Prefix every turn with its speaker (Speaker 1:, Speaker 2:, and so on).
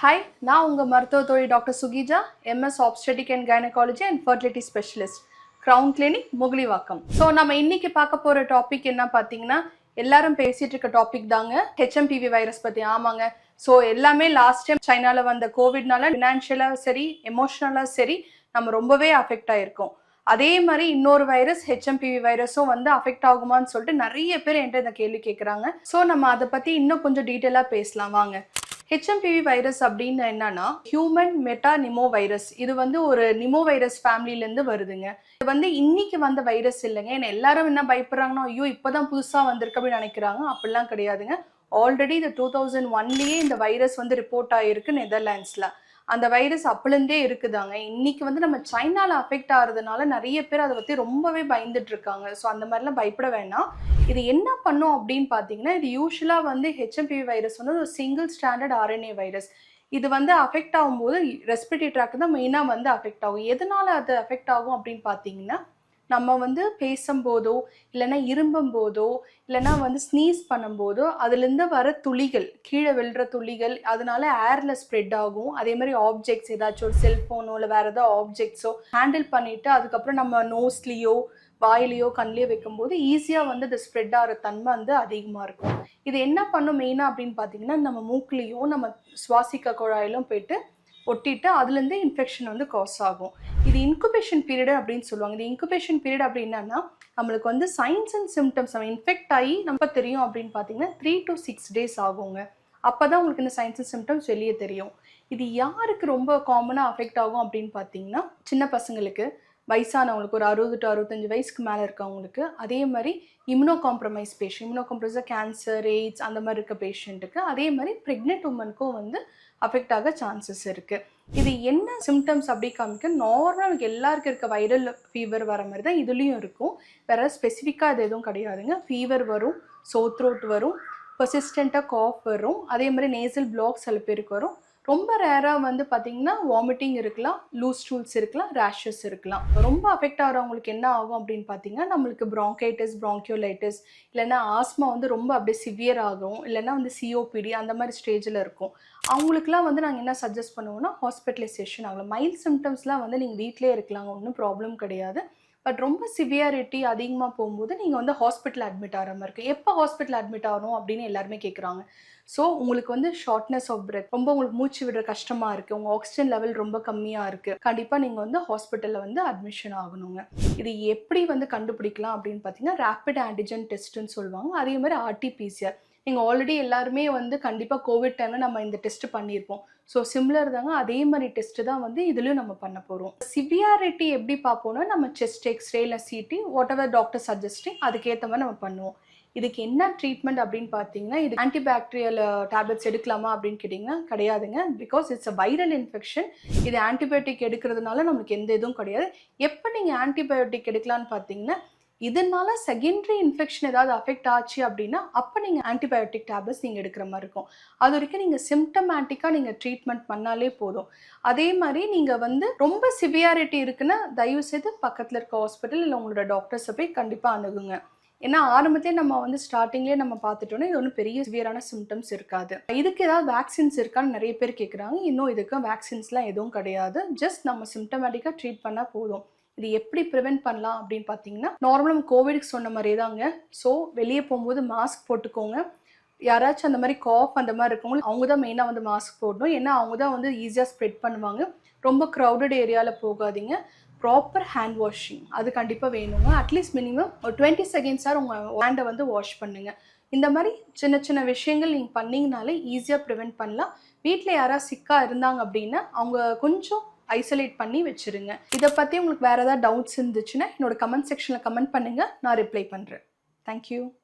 Speaker 1: Hi, நான் உங்க மருத்துவ தோழி டாக்டர் சுகீஜா, MS Obstetric and Gynecology and Fertility Specialist, Crown Clinic, Mugalivakkam. So நம்ம இன்னைக்கு பார்க்க போற டாபிக் என்ன பார்த்தீங்கன்னா, எல்லாரும் பேசிட்டு இருக்க டாபிக் தாங்க HMPV வைரஸ் பத்தி. ஆமாங்க. ஸோ எல்லாமே லாஸ்ட் டைம் சைனால வந்த கோவிட்னால ஃபினான்ஷியலா சரி, எமோஷனலா சரி, நம்ம ரொம்பவே அஃபெக்ட் ஆயிருக்கோம். அதே மாதிரி இன்னொரு வைரஸ் HMPV வைரஸும் வந்து அஃபெக்ட் ஆகுமான்னு சொல்லிட்டு நிறைய பேர் என்கிட்ட இந்த கேள்வி கேட்குறாங்க. ஸோ நம்ம அதை பத்தி இன்னும் கொஞ்சம் டீட்டெயிலாக பேசலாம் வாங்க. HMPV வைரஸ் அப்படின்னு என்னன்னா ஹியூமன் மெட்டா நிமோ வைரஸ். இது வந்து ஒரு நிமோ வைரஸ் ஃபேமிலியிலேருந்து வருதுங்க. இது வந்து இன்னைக்கு வந்த வைரஸ் இல்லைங்க. ஏன்னா எல்லாரும் என்ன பயப்படுறாங்கன்னா, ஐயோ இப்போதான் புதுசாக வந்திருக்கு அப்படின்னு நினைக்கிறாங்க. அப்படிலாம் கிடையாதுங்க. ஆல்ரெடி இந்த 2001லயே இந்த வைரஸ் வந்து ரிப்போர்ட் ஆகிருக்கு நெதர்லாண்ட்ஸில். அந்த வைரஸ் அப்பலேருந்தே இருக்குதாங்க. இன்னைக்கு வந்து நம்ம சைனால அஃபெக்ட் ஆகிறதுனால நிறைய பேர் அதை பற்றி ரொம்பவே பயந்துட்டு இருக்காங்க. ஸோ அந்த மாதிரிலாம் பயப்பட வேணாம். இது என்ன பண்ணும் அப்படின்னு பார்த்தீங்கன்னா, இது யூஸ்வலாக வந்து HMPV வைரஸ் வந்து ஒரு சிங்கிள் ஸ்டாண்டர்ட் RNA வைரஸ். இது வந்து அஃபெக்ட் ஆகும்போது ரெஸ்பிரேட்டரி ட்ராக் தான் மெயினாக வந்து அஃபெக்ட் ஆகும். எதனால அது அஃபெக்ட் ஆகும் அப்படின்னு பார்த்தீங்கன்னா, நம்ம வந்து பேசும்போதோ இல்லைன்னா இரும்பும் போதோ இல்லைன்னா வந்து ஸ்னீஸ் பண்ணும்போதோ அதுலேருந்து வர துளிகள், கீழே விழுற துளிகள், அதனால ஏர்ல ஸ்ப்ரெட் ஆகும். அதே மாதிரி ஆப்ஜெக்ட்ஸ், ஏதாச்சும் ஒரு செல்ஃபோனோ இல்லை வேறு ஏதாவது ஆப்ஜெக்ட்ஸோ ஹேண்டில் பண்ணிவிட்டு அதுக்கப்புறம் நம்ம நோஸ்லேயோ வாயிலையோ கண்ணிலையோ வைக்கும்போது ஈஸியாக வந்து அது ஸ்ப்ரெட் ஆகிற தன்மை வந்து அதிகமாக இருக்கும். இது என்ன பண்ணும் மெயினாக அப்படின்னு பார்த்தீங்கன்னா, நம்ம மூக்குலேயும் நம்ம சுவாசிக்க குழாயிலும் போயிட்டு ஒட்டிட்டு அதுலேருந்து இன்ஃபெக்ஷன் வந்து காஸ் ஆகும். இது இன்குபேஷன் பீரியட் அப்படின்னு சொல்லுவாங்க. இது இன்குபேஷன் பீரியட் அப்படின்னா நம்மளுக்கு வந்து சைன்ஸ் அண்ட் சிம்டம்ஸ் நம்ம இன்ஃபெக்ட் ஆகி நம்ம தெரியும் அப்படின்னு பார்த்தீங்கன்னா 3 to 6 days ஆகுங்க. அப்போ தான் உங்களுக்கு இந்த சைன்ஸ் அண்ட் சிம்டம்ஸ் வெளியே தெரியும். இது யாருக்கு ரொம்ப காமனாக அஃபெக்ட் ஆகும் அப்படின்னு பார்த்தீங்கன்னா, சின்ன பசங்களுக்கு, வயசானவங்களுக்கு, ஒரு 60 to 65 வயசுக்கு மேலே இருக்கவங்களுக்கு, அதே மாதிரி immuno compromise patient, immuno compromise cancer, AIDS அந்த மாதிரி இருக்க பேஷண்ட்டுக்கு, அதே மாதிரி ப்ரெக்னென்ட் உமனுக்கும் வந்து அஃபெக்ட் ஆக சான்சஸ் இருக்குது. இது என்ன சிம்டம்ஸ் அப்படி காமிக்க, நார்மலாக எல்லாருக்கும் இருக்க வைரல் ஃபீவர் வர மாதிரி தான் இதுலேயும் இருக்கும். வேறு ஸ்பெசிஃபிக்காக இது எதுவும் கிடையாதுங்க. ஃபீவர் வரும், சோர் த்ரோட் வரும், பர்சிஸ்டண்ட்டாக காஃப் வரும், அதே மாதிரி நேசல் பிளாக் சில பேருக்கு வரும். ரொம்ப ரேராக வந்து பார்த்திங்கன்னா வாமிட்டிங் இருக்கலாம், லூஸ் ஸ்டூல்ஸ் இருக்கலாம், ரேஷஸ் இருக்கலாம். ரொம்ப அஃபெக்ட் ஆகிறவங்களுக்கு என்ன ஆகும் அப்படின்னு பார்த்தீங்கன்னா, நம்மளுக்கு ப்ராங்கைட்டிஸ், ப்ராங்கியோலைட்டிஸ், இல்லைன்னா ஆஸ்மா வந்து ரொம்ப அப்படியே சிவியர் ஆகும், இல்லைன்னா வந்து COPD அந்த மாதிரி ஸ்டேஜில் இருக்கும். அவங்களுக்குலாம் வந்து நாங்கள் என்ன சஜஸ்ட் பண்ணுவோம்னா ஹாஸ்பிட்டலைசேஷன் ஆகலாம். மைல்ட் சிம்டம்ஸ்லாம் வந்து நீங்கள் வீட்டிலே இருக்கலாங்க, ஒன்றும் ப்ராப்ளம் கிடையாது. பட் ரொம்ப சிவியாரிட்டி அதிகமாக போகும்போது நீங்கள் வந்து ஹாஸ்பிட்டல் அட்மிட் ஆகிற மாதிரி இருக்குது. எப்போ ஹாஸ்பிட்டல் அட்மிட் ஆகணும் அப்படின்னு எல்லாருமே கேட்குறாங்க. ஸோ உங்களுக்கு வந்து ஷார்ட்னஸ் ஆஃப் பிரெத், ரொம்ப உங்களுக்கு மூச்சு விடுற கஷ்டமாக இருக்குது, உங்கள் ஆக்சிஜன் லெவல் ரொம்ப கம்மியாக இருக்குது, கண்டிப்பாக நீங்கள் வந்து ஹாஸ்பிட்டலில் வந்து அட்மிஷன் ஆகணுங்க. இது எப்படி வந்து கண்டுபிடிக்கலாம் அப்படின்னு பார்த்தீங்கன்னா, ரேப்பிட் ஆன்டிஜன் டெஸ்ட்டுன்னு சொல்லுவாங்க. அதே மாதிரி RT-PCR. நீங்கள் ஆல்ரெடி எல்லாருமே வந்து கண்டிப்பாக கோவிட் டைமில் நம்ம இந்த டெஸ்ட் பண்ணியிருப்போம். ஸோ சிம்லர் தாங்க, அதே மாதிரி டெஸ்ட்டு தான் வந்து இதுலேயும் நம்ம பண்ண போகிறோம். சிவியாரிட்டி எப்படி பார்ப்போம்னா, நம்ம செஸ்ட் எக்ஸ்ரே இல்லை CT what ever doctor suggesting அதுக்கேற்ற மாதிரி நம்ம பண்ணுவோம். இதுக்கு என்ன ட்ரீட்மெண்ட் அப்படின்னு பார்த்தீங்கன்னா, இது ஆன்டிபாக்டீரியல் டேப்லெட்ஸ் எடுக்கலாமா அப்படின்னு கேட்டிங்கன்னா கிடையாதுங்க. Because it's a viral infection. இது ஆன்டிபயோட்டிக் எடுக்கிறதுனால நம்மளுக்கு எந்த இதுவும் கிடையாது. எப்போ நீங்கள் ஆன்டிபயோட்டிக் எடுக்கலான்னு பார்த்தீங்கன்னா, இதனால செகண்டரி இன்ஃபெக்ஷன் ஏதாவது அஃபெக்ட் ஆச்சு அப்படின்னா அப்போ நீங்கள் ஆன்டிபயோட்டிக் டேப்லெட்ஸ் நீங்கள் எடுக்கிற மாதிரி இருக்கும். அது வரைக்கும் நீங்கள் சிம்டமேட்டிக்காக நீங்கள் ட்ரீட்மெண்ட் பண்ணாலே போதும். அதே மாதிரி நீங்கள் வந்து ரொம்ப சிவியாரிட்டி இருக்குன்னா தயவுசெய்து பக்கத்தில் இருக்க ஹாஸ்பிட்டல் இல்லை உங்களோட டாக்டர்ஸை போய் கண்டிப்பாக அணுகுங்க. ஏன்னா ஆரம்பத்திலே நம்ம வந்து ஸ்டார்டிங்லேயே நம்ம பார்த்துட்டோன்னா இது ஒன்றும் பெரிய சிவியரான சிம்டம்ஸ் இருக்காது. இதுக்கு ஏதாவது வேக்சின்ஸ் இருக்கான்னு நிறைய பேர் கேட்குறாங்க. இன்னும் இதுக்கு வேக்சின்ஸ்லாம் எதுவும் கிடையாது. ஜஸ்ட் நம்ம சிம்டமேட்டிக்காக ட்ரீட் பண்ணால் போதும். இது எப்படி ப்ரிவென்ட் பண்ணலாம் அப்படின்னு பார்த்தீங்கன்னா, நார்மலாக கோவிடுக்கு சொன்ன மாதிரியே தாங்க. ஸோ வெளியே போகும்போது மாஸ்க் போட்டுக்கோங்க. யாராச்சும் அந்த மாதிரி காஃப் அந்த மாதிரி இருக்கவங்க அவங்க தான் மெயினாக வந்து மாஸ்க் போடணும். ஏன்னா அவங்க தான் வந்து ஈஸியாக ஸ்ப்ரெட் பண்ணுவாங்க. ரொம்ப க்ரௌடட் ஏரியாவில் போகாதீங்க. ப்ராப்பர் ஹேண்ட் வாஷிங் அது கண்டிப்பாக வேணுங்க. அட்லீஸ்ட் மினிமம் ஒரு 20 செகண்ட்ஸாக உங்கள் ஹேண்டை வந்து வாஷ் பண்ணுங்கள். இந்த மாதிரி சின்ன சின்ன விஷயங்கள் நீங்கள் பண்ணிங்கனாலே ஈஸியாக ப்ரிவென்ட் பண்ணலாம். வீட்டில் யாராவது சிக்காக இருந்தாங்க அப்படின்னா அவங்க கொஞ்சம் ஐசோலேட் பண்ணி வச்சுருங்க. இதை பற்றி உங்களுக்கு வேறு ஏதாவது டவுட்ஸ் இருந்துச்சுன்னா என்னோட கமெண்ட் செக்ஷனில் கமெண்ட் பண்ணுங்கள், நான் ரிப்ளை பண்ணுறேன். தேங்க்யூ.